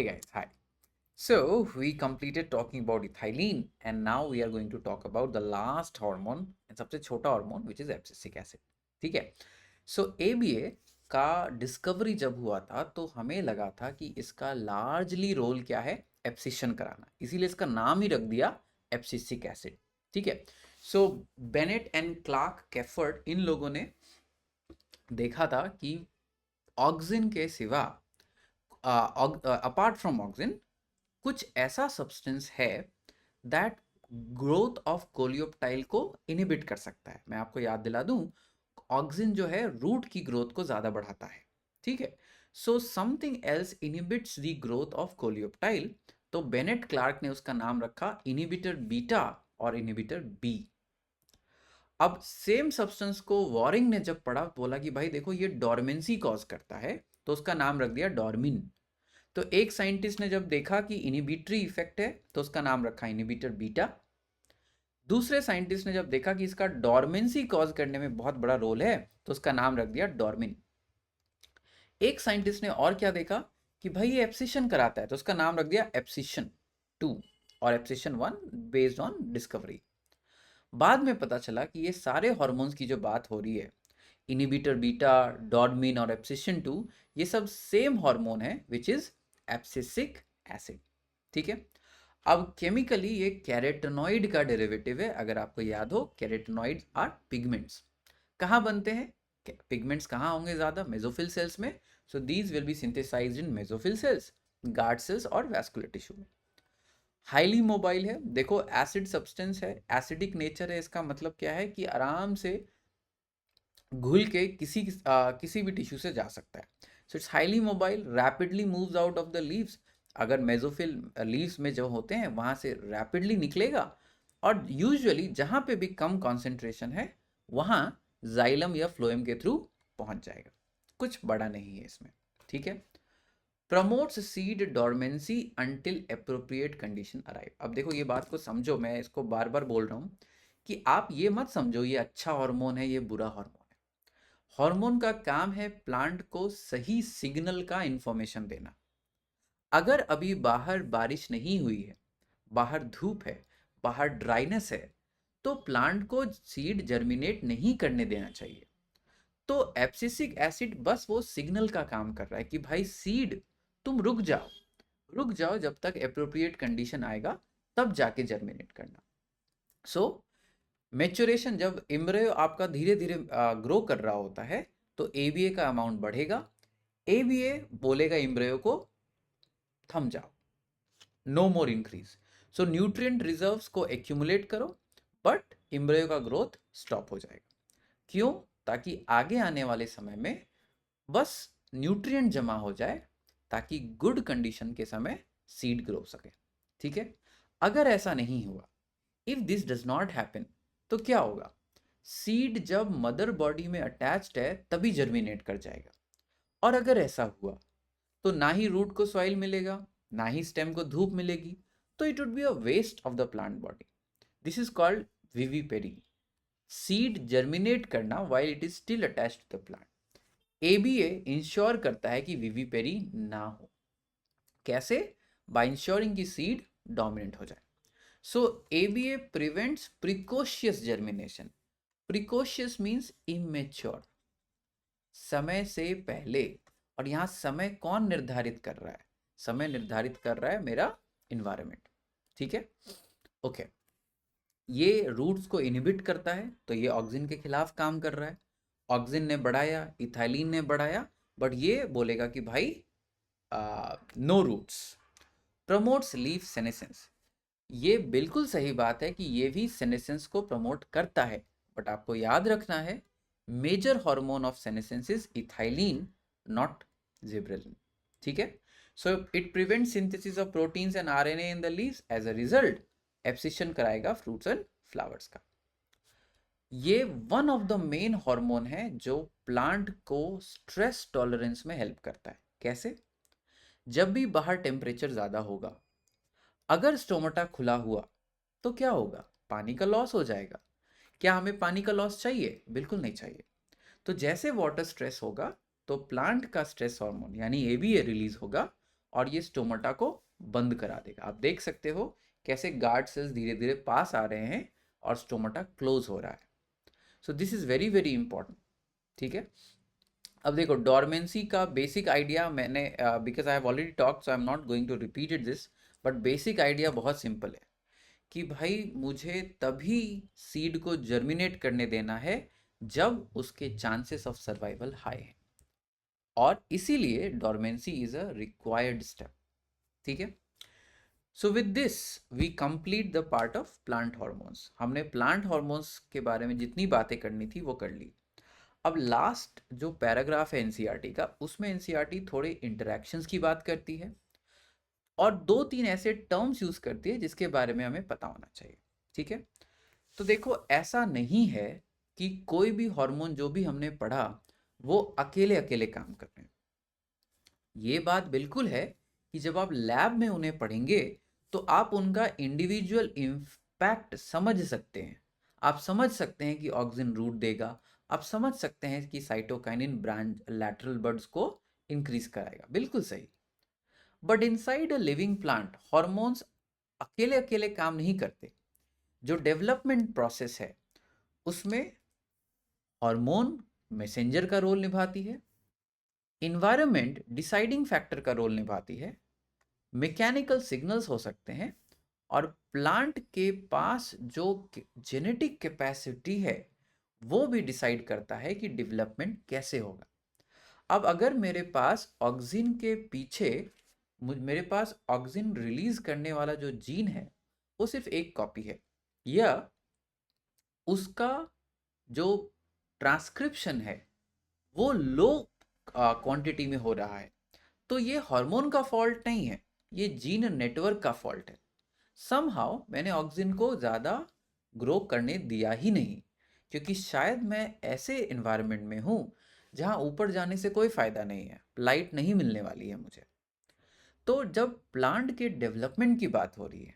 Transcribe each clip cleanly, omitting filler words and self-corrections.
Hey guys, hi. So we completed talking about ethylene and now we are going to talk about the last hormone and सबसे छोटा hormone which is abscisic acid. ठीक है. So ABA का discovery जब हुआ था तो हमें लगा था कि इसका लार्जली रोल क्या है, एब्सिशन कराना, इसीलिए इसका नाम ही रख दिया एब्सिसिक एसिड. ठीक है. सो बेनेट एंड क्लार्क कैफर्ड इन लोगों ने देखा था कि ऑक्सिन के सिवा अपार्ट फ्रॉम ऑक्सिन कुछ ऐसा सब्सटेंस है दैट ग्रोथ ऑफ कोलियोप्टाइल को इनिबिट कर सकता है. मैं आपको याद दिला दूं, ऑक्सिन जो है रूट की ग्रोथ को ज्यादा बढ़ाता है. ठीक है. So something else inhibits the growth of coleoptile. तो बेनेट क्लार्क ने उसका नाम रखा इनिबिटर बीटा और इनिबिटर बी. अब सेम सब्सटेंस को वॉरिंग ने जब पढ़ा, बोला कि भाई देखो ये डॉर्मेंसी कॉज करता है, तो उसका नाम रख दिया डॉर्मिन. तो एक साइंटिस्ट ने जब देखा कि इनिबिटरी इफेक्ट है तो उसका नाम रखा इनिबिटर बीटा. दूसरे साइंटिस्ट ने जब देखा कि इसका डॉर्मेंसी कॉज करने में बहुत बड़ा रोल है तो उसका नाम रख दिया डॉर्मिन. एक साइंटिस्ट ने और क्या देखा कि भाई ये एब्सिशन कराता है तो उसका नाम रख दिया एब्सिशन 2 और एब्सिशन 1 बेस्ड ऑन डिस्कवरी. बाद में पता चला कि ये सारे हार्मोन्स की जो बात हो रही है, इनिबिटर बीटा, डॉर्मिन और एब्सिशन 2, ये सब सेम हार्मोन है विच इज एब्सिसिक एसिड. ठीक है. अब केमिकली ये कैरोटेनॉइड का डेरिवेटिव है. अगर आपको याद हो, कैरोटेनॉइड्स आर पिगमेंट्स. कहाँ बनते हैं पिगमेंट्स? कहाँ होंगे ज़्यादा? मेसोफिल सेल्स में. So these will be synthesised in mesophyll cells, guard cells और वैस्कुलर टिश्यू में. हाईली मोबाइल है. देखो एसिड सब्सटेंस है, एसिडिक नेचर है. इसका मतलब क्या है कि आराम से घुल के किसी भी टिश्यू से जा सकता है. So it's highly mobile, rapidly moves out of the leaves. अगर मेसोफिल लीव्स में जो होते हैं वहाँ से रैपिडली निकलेगा और यूजुअली जहाँ पे भी कम कॉन्सेंट्रेशन है वहाँ जाइलम या फ्लोएम के थ्रू पहुँच जाएगा. कुछ बड़ा नहीं है इसमें. ठीक है. Promotes seed dormancy until appropriate condition arrive. अब देखो ये बात को समझो, मैं इसको बार बार बोल रहा हूँ कि आप ये मत समझो ये अच्छा हार्मोन है ये बुरा हार्मोन है. हार्मोन का काम है प्लांट को सही सिग्नल का इंफॉर्मेशन देना. अगर अभी बाहर बारिश नहीं हुई है, बाहर धूप है, बाहर ड्राइनेस है, तो प्लांट को सीड जर्मिनेट नहीं करने देना चाहिए. तो एब्सिसिक एसिड बस वो सिग्नल का काम कर रहा है कि भाई सीड तुम रुक जाओ, रुक जाओ, जब तक एप्रोप्रिएट कंडीशन आएगा तब जाके जर्मिनेट करना. सो मेचुरेशन, जब एम्ब्रियो आपका धीरे धीरे ग्रो कर रहा होता है तो एबीए का अमाउंट बढ़ेगा. एबीए बोलेगा एम्ब्रियो को थम जाओ, नो मोर इंक्रीज. सो न्यूट्रिएंट रिजर्व्स को एक्यूमुलेट करो बट एम्ब्रियो का ग्रोथ स्टॉप हो जाएगा. क्यों? ताकि आगे आने वाले समय में बस न्यूट्रिएंट जमा हो जाए ताकि गुड कंडीशन के समय सीड ग्रो सके. ठीक है. अगर ऐसा नहीं हुआ, if this does not happen, तो क्या होगा? सीड जब मदर बॉडी में अटैच्ड है तभी जर्मिनेट कर जाएगा. और अगर ऐसा हुआ तो ना ही रूट को सॉइल मिलेगा, ना ही स्टेम को धूप मिलेगी, तो it would be a waste of the plant body. This is called vivipary. Seed germinate करना while it is still attached to the plant. ABA ensure करता है कि विविपेरी ना हो. कैसे? बाय इंश्योरिंग की सीड डोमिनेंट हो जाए. So ABA prevents precocious germination. Precocious means immature, समय से पहले. और यहां समय कौन निर्धारित कर रहा है? समय निर्धारित कर रहा है मेरा इन्वायरमेंट. ठीक है. ओके. ये रूट्स को इनहिबिट करता है तो ये ऑक्सिन के खिलाफ काम कर रहा है. ऑक्सिन ने बढ़ाया, इथाइलिन ने बढ़ाया, बट ये बोलेगा कि भाई no roots. Promotes leaf senescence. ये बिल्कुल सही बात है कि ये भी सेनेसेंस को प्रमोट करता है, बट आपको याद रखना है major hormone of senescence is ethylene, not gibberellin. ठीक है. So it prevents synthesis of proteins and RNA in the leaves. As a result abscission कराएगा फ्रूट्स एंड फ्लावर्स का. ये one of the main hormone है जो plant को stress tolerance में help करता है. कैसे? जब भी बाहर टेम्परेचर ज़्यादा होगा, अगर स्टोमेटा खुला हुआ तो क्या होगा? पानी का लॉस हो जाएगा. क्या हमें पानी का लॉस चाहिए? बिल्कुल नहीं चाहिए. तो जैसे वाटर स्ट्रेस होगा तो प्लांट का स्ट्रेस हार्मोन यानी एबीए रिलीज होगा और ये स्टोमाटा को बंद करा देगा। आप देख सकते हो कैसे गार्ड सेल्स धीरे धीरे पास आ रहे हैं और स्टोमाटा क्लोज हो रहा है। So this is very very important. ठीक है, अब देखो डॉर्मेंसी का बेसिक आइडिया मैंने because I have already talked so I am not going to repeat it this, but basic idea बहुत सिंपल है कि भाई मुझे तभी सीड को जर्मिनेट करने देना है जब उसके चांसेस ऑफ सर्वाइवल हाई है, और इसीलिए dormancy is a required step. ठीक है, so with this we complete the part of plant hormones. हमने प्लांट हॉर्मोन्स के बारे में जितनी बातें करनी थी वो कर ली। अब लास्ट जो पैराग्राफ है एनसीईआरटी का, उसमें एनसीईआरटी थोड़े इंटरैक्शंस की बात करती है और 2-3 ऐसे टर्म्स यूज करती है जिसके बारे में हमें पता होना चाहिए। ठीक है, तो देखो ऐसा नहीं है कि कोई भी हार्मोन जो भी हमने पढ़ा वो अकेले अकेले काम कर रहे हैं। ये बात बिल्कुल है कि जब आप लैब में उन्हें पढ़ेंगे तो आप उनका इंडिविजुअल इम्पैक्ट समझ सकते हैं। आप समझ सकते हैं कि ऑक्सिन रूट देगा, आप समझ सकते हैं कि साइटोकाइनिन ब्रांच लैटरल बड्स को इंक्रीज कराएगा, बिल्कुल सही। But inside a living plant hormones अकेले अकेले काम नहीं करते। जो डेवलपमेंट प्रोसेस है उसमें हार्मोन मैसेंजर का रोल निभाती है, इन्वायरमेंट डिसाइडिंग फैक्टर का रोल निभाती है, मैकेनिकल सिग्नल्स हो सकते हैं, और प्लांट के पास जो जेनेटिक कैपेसिटी है वो भी डिसाइड करता है कि डेवलपमेंट कैसे होगा। अब अगर मेरे पास ऑक्सिन के पीछे मेरे पास ऑक्सिन रिलीज करने वाला जो जीन है वो सिर्फ एक कॉपी है, या उसका जो ट्रांसक्रिप्शन है वो लो क्वांटिटी में हो रहा है, तो ये हार्मोन का फॉल्ट नहीं है, ये जीन नेटवर्क का फॉल्ट है। समहाउ मैंने ऑक्सिन को ज़्यादा ग्रो करने दिया ही नहीं, क्योंकि शायद मैं ऐसे इन्वायरमेंट में हूँ जहाँ ऊपर जाने से कोई फ़ायदा नहीं है, लाइट नहीं मिलने वाली है मुझे। तो जब प्लांट के डेवलपमेंट की बात हो रही है,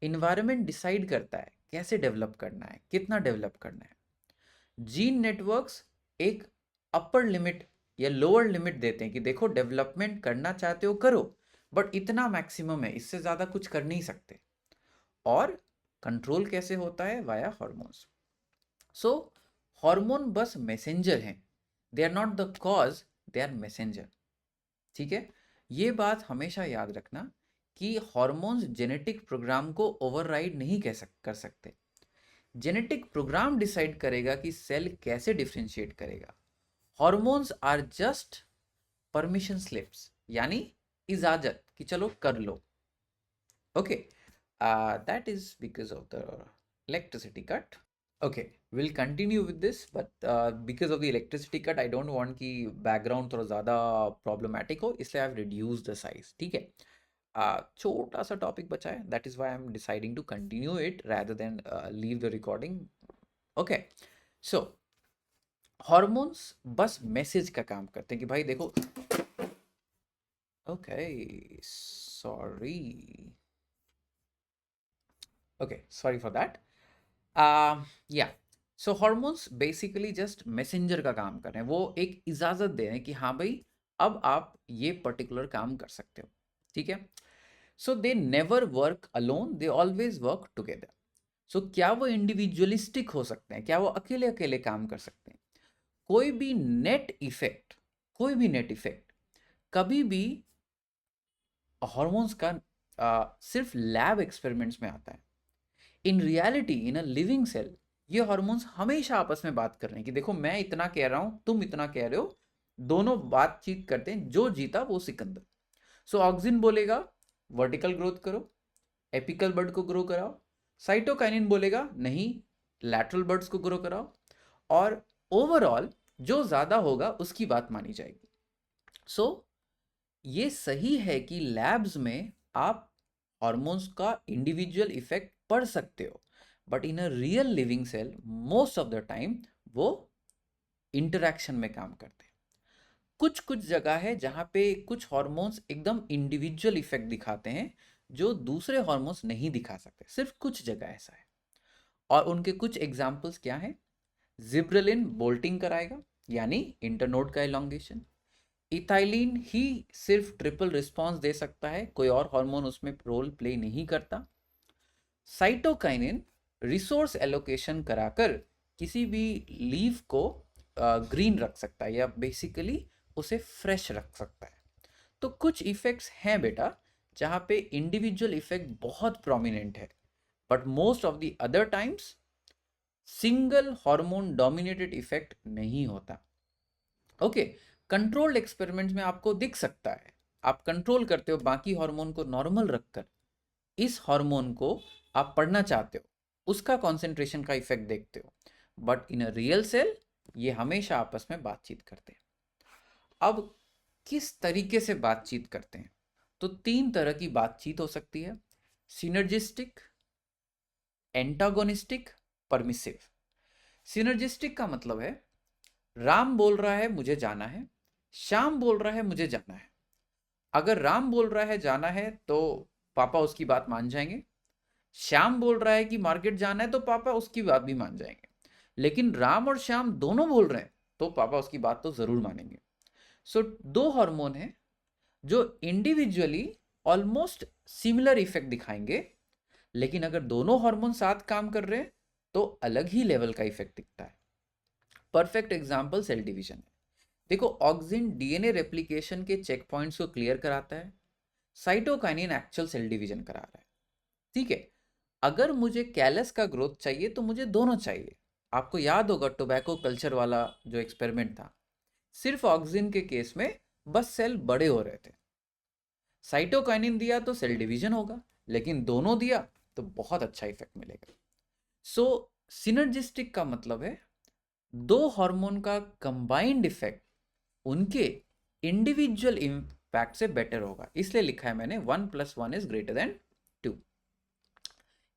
इन्वायरमेंट डिसाइड करता है कैसे डेवलप करना है, कितना डेवलप करना है। जीन नेटवर्क्स एक अपर लिमिट या लोअर लिमिट देते हैं कि देखो डेवलपमेंट करना चाहते हो करो, बट इतना मैक्सिमम है, इससे ज़्यादा कुछ कर नहीं सकते। और कंट्रोल कैसे होता है? Via hormones. सो हार्मोन बस मैसेंजर हैं, they are not the cause, they are messenger. ठीक है, ये बात हमेशा याद रखना कि हार्मोन्स जेनेटिक प्रोग्राम को ओवरराइड नहीं कर सकते। जेनेटिक प्रोग्राम डिसाइड करेगा कि सेल कैसे डिफरेंशिएट करेगा। Hormones are just permission slips, यानी इजाजत कि चलो कर लो। Okay, that is because of the electricity cut. Okay, we'll continue with this, but because of the electricity cut I don't want कि background थोड़ा ज़्यादा problematic हो, इसलिए I've reduced the size। ठीक है, छोटा सा टॉपिक बचा है, that is why I'm deciding to continue it rather than leave the recording। okay, so hormones बस मैसेज का काम करते हैं कि भाई देखो। Okay, sorry, okay, sorry for that. या सो हॉर्मोन्स बेसिकली जस्ट मैसेंजर का काम कर रहे हैं, वो एक इजाज़त दे रहे हैं कि हाँ भाई अब आप ये पर्टिकुलर काम कर सकते हो। ठीक है, so they never work alone, they always work together. So क्या वो इंडिविजुअलिस्टिक हो सकते हैं? क्या वो अकेले अकेले काम कर सकते हैं? कोई भी नेट इफेक्ट, कोई भी नेट इफेक्ट कभी भी हॉर्मोन्स का सिर्फ लैब एक्सपेरिमेंट्स में आता है। In reality in a living cell ये हॉर्मोन्स हमेशा आपस में बात कर रहे हैं कि देखो मैं इतना कह रहा हूं, तुम इतना कह रहे हो, दोनों बातचीत करते हैं, जो जीता वो सिकंदर। सो ऑक्सिन बोलेगा वर्टिकल ग्रोथ करो, एपिकल बर्ड को ग्रो कराओ, साइटोकाइनिन बोलेगा नहीं लैटरल बर्ड्स को ग्रो कराओ, और ओवरऑल जो ज्यादा होगा उसकी बात मानी जाएगी। सो ये सही है कि लैब्स में आप हॉर्मोन्स का इंडिविजुअल इफेक्ट पढ़ सकते हो, but in a real living cell most of the time वो इंटरैक्शन में काम करते हैं। कुछ कुछ जगह है जहां पे कुछ हॉर्मोन्स एकदम इंडिविजुअल इफेक्ट दिखाते हैं जो दूसरे हॉर्मोन्स नहीं दिखा सकते, सिर्फ कुछ जगह ऐसा है। और उनके कुछ एग्जाम्पल्स क्या हैं? जिब्रेलिन बोल्टिंग कराएगा, यानी इंटरनोड का एलोंगेशन। इथाइलिन ही सिर्फ ट्रिपल रिस्पॉन्स दे सकता है, कोई और हार्मोन उसमें रोल प्ले नहीं करता। साइटोकाइनिन रिसोर्स एलोकेशन कराकर किसी भी लीफ को ग्रीन रख सकता है या बेसिकली उसे फ्रेश रख सकता है। तो कुछ इफेक्ट्स हैं बेटा जहाँ पे इंडिविजुअल इफेक्ट बहुत प्रोमिनेंट है, but most of the other times single hormone dominated effect नहीं होता। ओके, कंट्रोल्ड एक्सपेरिमेंट्स में आपको दिख सकता है, आप कंट्रोल करते हो बाकी हार्मोन को नॉर्मल रखकर, इस हार्मोन को आप पढ़ना चाहते हो, उसका कॉन्सेंट्रेशन का इफेक्ट देखते हो, but in a real cell ये हमेशा आपस में बातचीत करते हैं। अब किस तरीके से बातचीत करते हैं? तो 3 तरह की बातचीत हो सकती है, सिनर्जिस्टिक, एंटागोनिस्टिक, परमिसिव। सिनर्जिस्टिक का मतलब है राम बोल रहा है मुझे जाना है, श्याम बोल रहा है मुझे जाना है। अगर राम बोल रहा है जाना है तो पापा उसकी बात मान जाएंगे, श्याम बोल रहा है कि मार्केट जाना है तो पापा उसकी बात भी मान जाएंगे। लेकिन राम और श्याम दोनों बोल रहे हैं तो पापा उसकी बात तो जरूर मानेंगे। सो 2 हार्मोन हैं जो इंडिविजुअली ऑलमोस्ट सिमिलर इफेक्ट दिखाएंगे, लेकिन अगर दोनों हार्मोन साथ काम कर रहे हैं तो अलग ही लेवल का इफेक्ट दिखता है। परफेक्ट एग्जाम्पल सेल डिवीजन है। देखो, ऑक्सिन डीएनए रेप्लिकेशन के चेक पॉइंट्स को क्लियर कराता है, साइटोकाइनिन एक्चुअल सेल डिवीजन करा रहा है। ठीक है, अगर मुझे कैलस का ग्रोथ चाहिए तो मुझे दोनों चाहिए। आपको याद होगा टोबैको कल्चर वाला जो एक्सपेरिमेंट था, सिर्फ ऑक्सिन के केस में बस सेल बड़े हो रहे थे। साइटोकाइनिन दिया तो सेल डिवीजन होगा, लेकिन दोनों दिया तो बहुत अच्छा इफेक्ट मिलेगा। सो सिनर्जिस्टिक का मतलब है 2 हार्मोन का कंबाइंड इफेक्ट उनके इंडिविजुअल इम्पैक्ट से बेटर होगा, इसलिए लिखा है मैंने 1 + 1 इज ग्रेटर देन 2।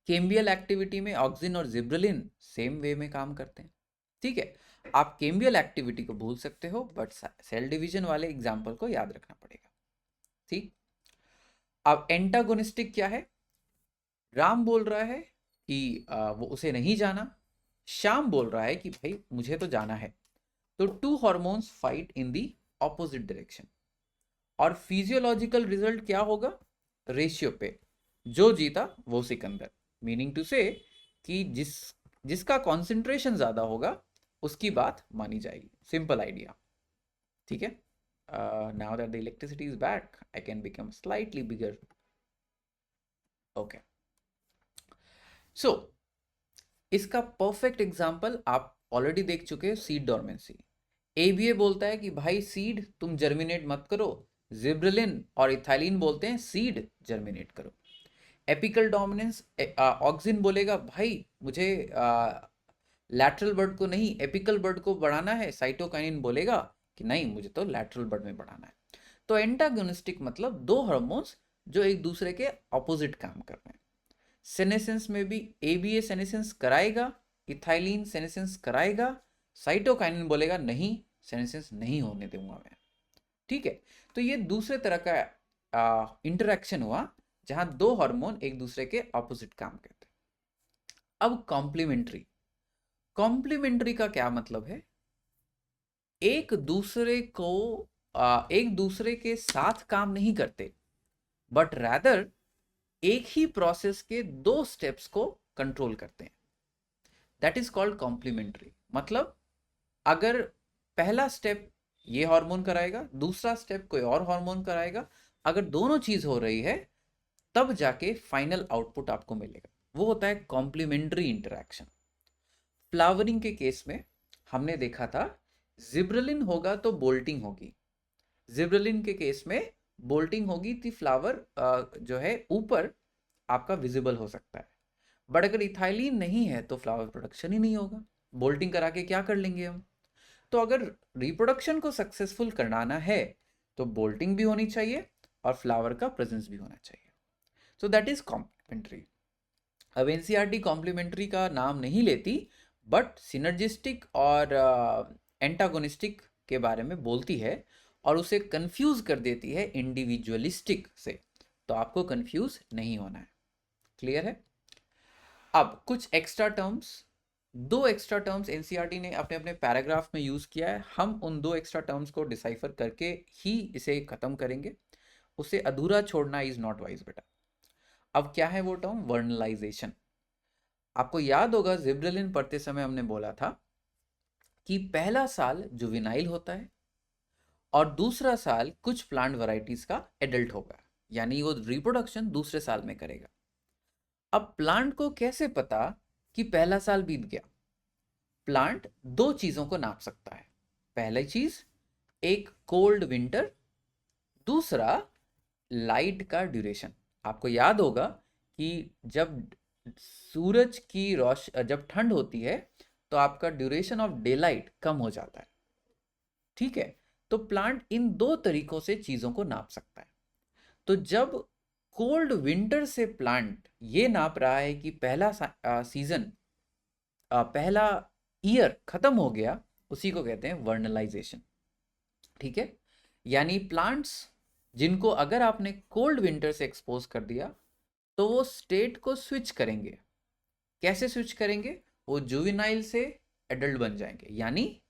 केम्बियल एक्टिविटी में ऑक्सिन और जिब्रेलिन सेम वे में काम करते हैं। ठीक है, आप केम्बियल एक्टिविटी को भूल सकते हो, बट सेल डिवीजन वाले एग्जाम्पल को याद रखना पड़ेगा। ठीक, अब एंटागोनिस्टिक क्या है? राम बोल रहा है कि वो उसे नहीं जाना, श्याम बोल रहा है कि भाई मुझे तो जाना है। तो 2 hormones fight in the opposite direction, और फिजियोलॉजिकल रिजल्ट क्या होगा? रेशियो पे जो जीता वो सिकंदर, मीनिंग टू से कि जिसका कॉन्सेंट्रेशन ज्यादा होगा उसकी बात मानी जाएगी। Simple idea. ठीक है, now that the electricity is back I can become slightly bigger. Okay, so इसका परफेक्ट एग्जांपल आप ऑलरेडी देख चुके हैं, सीड डोरमेंसी। एबीए बोलता है कि भाई सीड तुम जर्मिनेट मत करो, जिब्रेलिन और इथाइलिन बोलते हैं सीड जर्मिनेट करो। एपिकल डोमिनेंस, ऑक्सिन बोलेगा भाई मुझे लैटरल बर्ड को नहीं एपिकल बर्ड को बढ़ाना है, साइटोकाइनिन बोलेगा कि नहीं मुझे तो लैटरल बर्ड में बढ़ाना है। तो एंटागोनिस्टिक मतलब 2 हार्मोन्स जो एक दूसरे के ऑपोजिट काम कर रहे हैं। सेनेसेंस में भी एबीए सेनेसेंस कराएगा, इथाइलिन सेनेसेंस कराएगा, साइटोकाइनिन बोलेगा नहीं सेनेसेंस नहीं होने दूंगा मैं। ठीक है, तो ये दूसरे तरह का इंटरेक्शन हुआ जहां 2 हार्मोन एक दूसरे के ऑपोजिट काम करते हैं। अब कॉम्प्लीमेंट्री, कॉम्प्लीमेंट्री का क्या मतलब है? एक दूसरे को एक दूसरे के साथ काम नहीं करते, बट रैदर एक ही प्रोसेस के 2 स्टेप्स को कंट्रोल करते हैं। That is called complementary. मतलब अगर पहला स्टेप ये हार्मोन कराएगा, दूसरा स्टेप कोई और हार्मोन कराएगा, अगर दोनों चीज हो रही है तब जाके फाइनल आउटपुट आपको मिलेगा, वो होता है कॉम्प्लीमेंट्री इंटरैक्शन। फ्लावरिंग के केस में हमने देखा था जिब्रेलिन होगा तो बोल्टिंग होगी, जिब्रेलिन के केस में बोल्टिंग होगी तो फ्लावर जो है ऊपर आपका विजिबल हो सकता है, बट अगर इथाइलिन नहीं है तो फ्लावर प्रोडक्शन ही नहीं होगा। बोल्टिंग करा के क्या कर लेंगे हम? तो अगर रिप्रोडक्शन को सक्सेसफुल कराना है तो बोल्टिंग भी होनी चाहिए और फ्लावर का प्रेजेंस भी होना चाहिए। So that is complementary. अब एनसीईआरटी कॉम्प्लीमेंट्री का नाम नहीं लेती, बट सिनर्जिस्टिक और एंटागोनिस्टिक के बारे में बोलती है और उसे कंफ्यूज कर देती है इंडिविजुअलिस्टिक से। तो आपको कंफ्यूज नहीं होना है। क्लियर है? अब कुछ एक्स्ट्रा टर्म्स दो एक्स्ट्रा टर्म्स एनसीईआरटी ने अपने अपने पैराग्राफ में यूज किया है, हम उन दो एक्स्ट्रा टर्म्स को डिसाइफर करके ही इसे खत्म करेंगे। उसे अधूरा छोड़ना इज नॉट वाइज बेटा। अब क्या है वो टर्म? वर्नलाइजेशन। आपको याद होगा जिब्रेलिन पढ़ते समय हमने बोला था कि पहला साल जुवेनाइल होता है और दूसरा साल कुछ प्लांट वैरायटीज का एडल्ट होगा, यानी वो रिप्रोडक्शन दूसरे साल में करेगा। अब प्लांट को कैसे पता कि पहला साल बीत गया? प्लांट दो चीजों को नाप सकता है। पहली चीज एक कोल्ड विंटर, दूसरा लाइट का ड्यूरेशन। आपको याद होगा कि जब सूरज की जब ठंड होती है तो आपका ड्यूरेशन ऑफ डे लाइट कम हो जाता है, ठीक है? तो प्लांट इन दो तरीकों से चीजों को नाप सकता है। तो जब कोल्ड विंटर से प्लांट ये नाप रहा है कि पहला सीजन, पहला ईयर खत्म हो गया, उसी को कहते हैं वर्नलाइजेशन, ठीक है? यानी प्लांट्स जिनको अगर आपने कोल्ड विंटर से एक्सपोज कर दिया तो वो स्टेट को स्विच करेंगे। कैसे स्विच करेंगे? वो जुवेनाइल से एडल्ट बन जाएंगे, यानी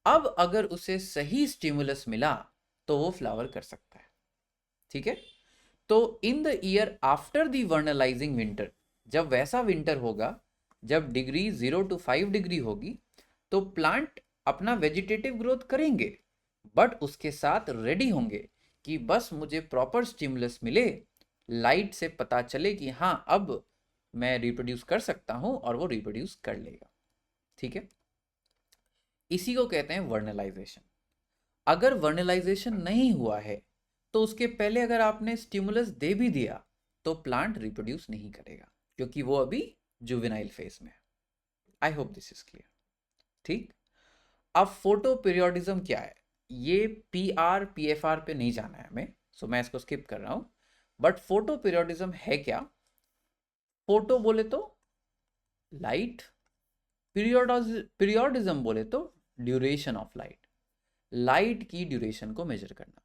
अब अगर उसे सही स्टिमुलस मिला तो वो फ्लावर कर सकता है, ठीक है? तो in the year after the vernalizing winter, जब वैसा विंटर होगा जब डिग्री 0 to 5 डिग्री होगी, तो प्लांट अपना वेजिटेटिव ग्रोथ करेंगे, बट उसके साथ रेडी होंगे कि बस मुझे प्रॉपर स्टिमुलस मिले, लाइट से पता चले कि हाँ अब मैं रिप्रोड्यूस कर सकता हूं, और वो रिप्रोड्यूस कर लेगा, ठीक है? इसी को कहते हैं वर्नलाइजेशन। अगर वर्नलाइजेशन नहीं हुआ है तो उसके पहले अगर आपने स्टिमुलस दे भी दिया तो प्लांट रिप्रोड्यूस नहीं करेगा, क्योंकि वो अभी जुवेनाइल फेज में है। I hope this is clear, ठीक? अब फोटो पीरियोडिज्म क्या है? ये पीआर पीएफआर पे नहीं जाना है हमें, सो मैं इसको स्किप कर रहा हूं। बट फोटो पीरियोडिज्म है क्या? फोटो बोले तो लाइट, पीरियोडिज्म बोले तो ड्यूरेशन ऑफ लाइट, लाइट की ड्यूरेशन को मेजर करना।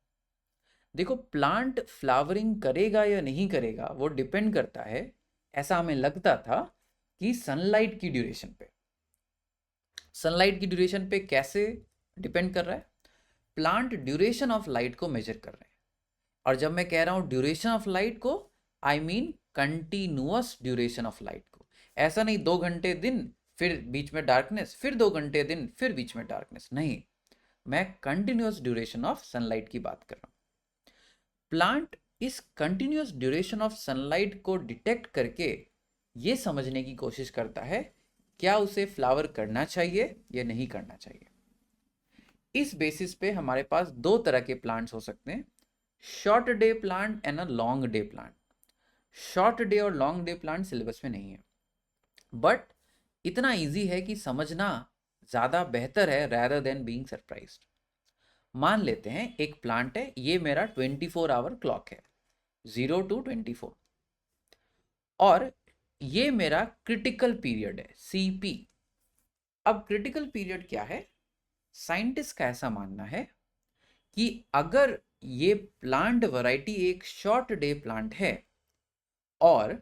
देखो, प्लांट फ्लावरिंग करेगा या नहीं करेगा वो डिपेंड करता है, ऐसा हमें लगता था, कि सनलाइट की ड्यूरेशन पे। सनलाइट की ड्यूरेशन पे कैसे डिपेंड कर रहा है? प्लांट ड्यूरेशन ऑफ लाइट को मेजर कर रहे हैं, और जब मैं कह रहा हूं ड्यूरेशन ऑफ लाइट को, I mean continuous duration of light को। ऐसा नहीं 2 घंटे दिन फिर बीच में डार्कनेस, फिर 2 घंटे दिन फिर बीच में डार्कनेस, नहीं, मैं कंटिन्यूअस ड्यूरेशन ऑफ सनलाइट की बात कर रहा हूं। प्लांट इस कंटिन्यूअस ड्यूरेशन ऑफ सनलाइट को डिटेक्ट करके ये समझने की कोशिश करता है क्या उसे फ्लावर करना चाहिए या नहीं करना चाहिए। इस बेसिस पे हमारे पास दो तरह के प्लांट्स हो सकते हैं, short day plant and a long day plant. Short day और लॉन्ग डे प्लांट सिलेबस में नहीं है, बट इतना इजी है कि समझना ज़्यादा बेहतर है रैदर देन बीइंग सरप्राइज्ड। मान लेते हैं एक प्लांट है, ये मेरा 24 आवर क्लॉक है, 0 to 24, और ये मेरा क्रिटिकल पीरियड है, CP। अब क्रिटिकल पीरियड क्या है? साइंटिस्ट का ऐसा मानना है कि अगर ये प्लांट वैरायटी एक शॉर्ट डे प्लांट है और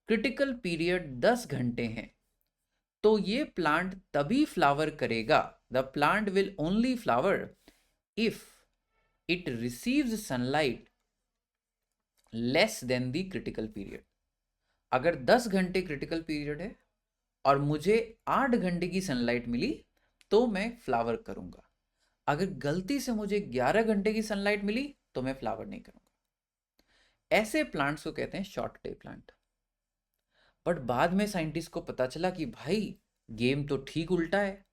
क्रिटिकल पीरियड 10 घंटे हैं, तो ये प्लांट तभी फ्लावर करेगा, the plant will only flower if it receives sunlight less than the critical period. अगर 10 घंटे क्रिटिकल पीरियड है और मुझे 8 घंटे की सनलाइट मिली तो मैं फ्लावर करूंगा। अगर गलती से मुझे 11 घंटे की सनलाइट मिली तो मैं फ्लावर नहीं करूंगा। ऐसे प्लांट्स को कहते हैं शॉर्ट डे प्लांट। बट बाद में साइंटिस्ट को पता चला कि भाई गेम तो ठीक उल्टा है,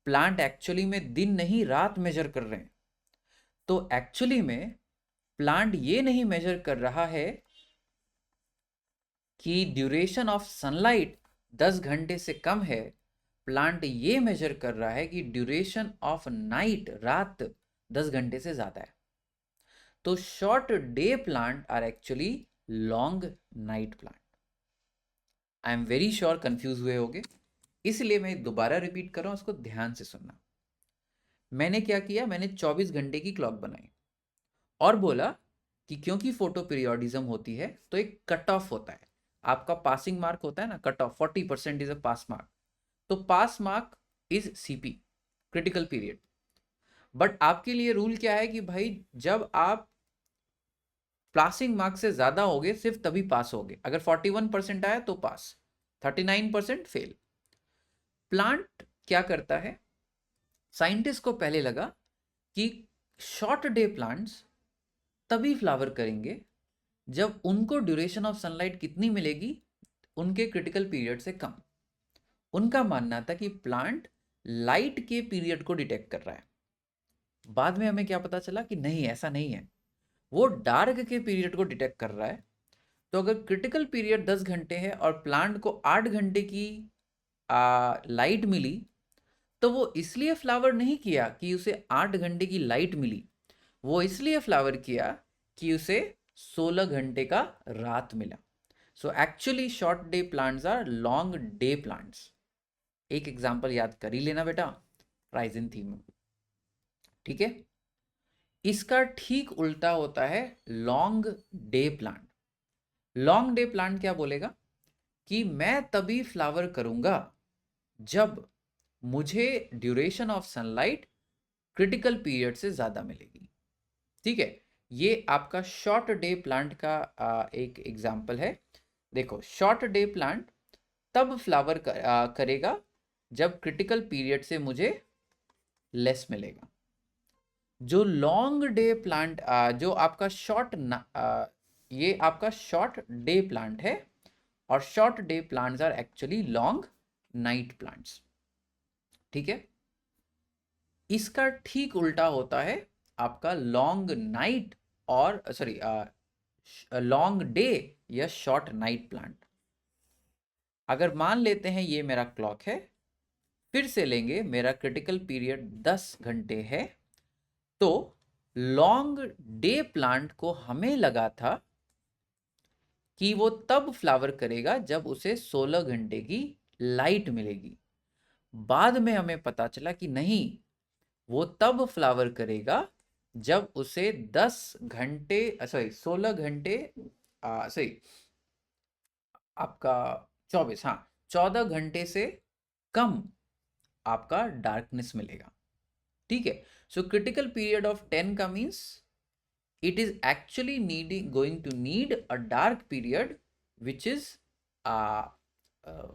प्लांट एक्चुअली में दिन नहीं रात मेजर कर रहे हैं। तो एक्चुअली में प्लांट ये नहीं मेजर कर रहा है कि ड्यूरेशन ऑफ सनलाइट 10 घंटे से कम है, प्लांट ये मेजर कर रहा है कि ड्यूरेशन ऑफ नाइट, रात 10 घंटे से ज्यादा है। तो short day plant are actually long night plant. I am very sure confuse हुए होगे, इसलिए मैं दोबारा रिपीट कर रहा हूं, उसको ध्यान से सुनना। मैंने क्या किया? मैंने 24 घंटे की क्लॉक बनाई और बोला कि क्योंकि फोटो पीरियोडिज्म होती है तो एक कट ऑफ होता है, आपका पासिंग मार्क होता है ना, cut off 40% is a pass mark. तो pass mark is CP, critical period. But आपके लिए रूल क्या है कि भाई जब आप पासिंग मार्क्स से ज्यादा होगे सिर्फ तभी पास होगे। अगर 41% आया तो पास, 39% फेल। प्लांट क्या करता है, साइंटिस्ट को पहले लगा कि शॉर्ट डे प्लांट्स तभी फ्लावर करेंगे जब उनको ड्यूरेशन ऑफ सनलाइट कितनी मिलेगी, उनके क्रिटिकल पीरियड से कम। उनका मानना था कि प्लांट लाइट के पीरियड को डिटेक्ट कर रहा है। बाद में हमें क्या पता चला कि नहीं, ऐसा नहीं है, वो डार्क के पीरियड को डिटेक्ट कर रहा है। तो अगर क्रिटिकल पीरियड 10 घंटे है और प्लांट को 8 घंटे की लाइट मिली, तो वो इसलिए फ्लावर नहीं किया कि उसे 8 घंटे की लाइट मिली, वो इसलिए फ्लावर किया कि उसे 16 घंटे का रात मिला। So actually short day plants are long day plants. एक एग्जांपल याद कर ही लेना बेटा, राइजिन थीम, ठीक है। इसका ठीक उल्टा होता है long day plant. Long day plant क्या बोलेगा कि मैं तभी फ्लावर करूंगा जब मुझे duration of sunlight critical period से ज्यादा मिलेगी, ठीक है। ये आपका शॉर्ट डे प्लांट का एक एग्जांपल है। देखो, शॉर्ट डे प्लांट तब फ्लावर करेगा जब क्रिटिकल पीरियड से मुझे लेस मिलेगा। जो लॉन्ग डे प्लांट जो आपका ये आपका शॉर्ट डे प्लांट है, और short day plants are actually long night plants, ठीक है। इसका ठीक उल्टा होता है आपका लॉन्ग नाइट और सॉरी लॉन्ग डे या शॉर्ट नाइट प्लांट। अगर मान लेते हैं ये मेरा क्लॉक है, फिर से लेंगे मेरा क्रिटिकल पीरियड 10 घंटे है, तो लॉन्ग डे प्लांट को हमें लगा था कि वो तब फ्लावर करेगा जब उसे 16 घंटे की लाइट मिलेगी। बाद में हमें पता चला कि नहीं, वो तब फ्लावर करेगा जब उसे 10 घंटे सॉरी 16 घंटे सॉरी आपका 24, हाँ 14 घंटे से कम आपका डार्कनेस मिलेगा, ठीक है। सो क्रिटिकल पीरियड ऑफ 10 का means it is actually going to need a dark period which is uh, uh,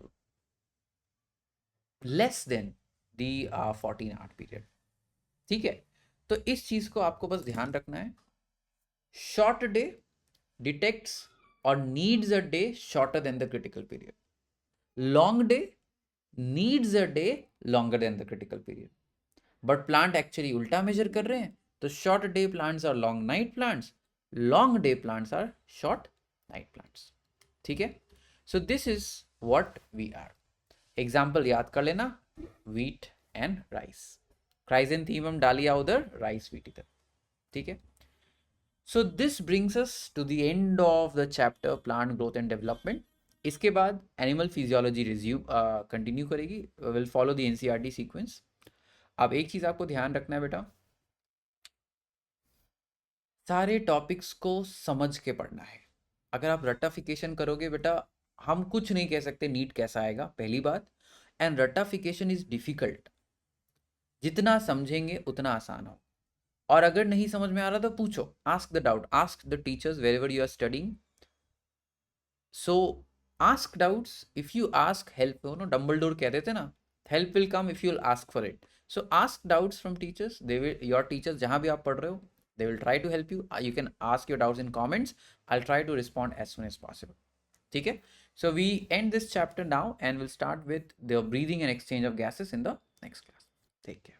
less than the 14 hour period, ठीक है। तो इस चीज को आपको बस ध्यान रखना है। शॉर्ट डे डिटेक्ट्स और needs a day shorter than the critical period, long day needs a day longer than the critical period. But plant actually उल्टा मेजर कर रहे हैं, तो short day plants are long night plants, long day plants are short night plants, ठीक है। So this is what we are. Example याद कर लेना, व्हीट एंड राइस, क्राइजेंथीमम डालिया उधर, राइस व्हीट इधर, ठीक है। So this brings us to the end of the chapter plant growth and development. इसके बाद एनिमल फिजियोलॉजी रिज्यूम कंटिन्यू करेगी, will follow the NCERT sequence. अब एक चीज आपको ध्यान रखना है बेटा, सारे टॉपिक्स को समझ के पढ़ना है। अगर आप रट्टाफिकेशन करोगे बेटा, हम कुछ नहीं कह सकते नीट कैसा आएगा, पहली बात। एंड रट्टाफिकेशन इज डिफिकल्ट, जितना समझेंगे उतना आसान हो। और अगर नहीं समझ में आ रहा तो पूछो, ask the doubt, ask the teachers wherever you are studying. So ask doubts, if you ask help, Dumbledore कहते थे ना, help will come if you will ask for it. So ask doubts from teachers, they will, your teachers जहां भी आप पढ़ रहे हो, they will try to help you. You can ask your doubts in comments, I'll try to respond as soon as possible, okay. So we end this chapter now and we'll start with the breathing and exchange of gases in the next class. Take care.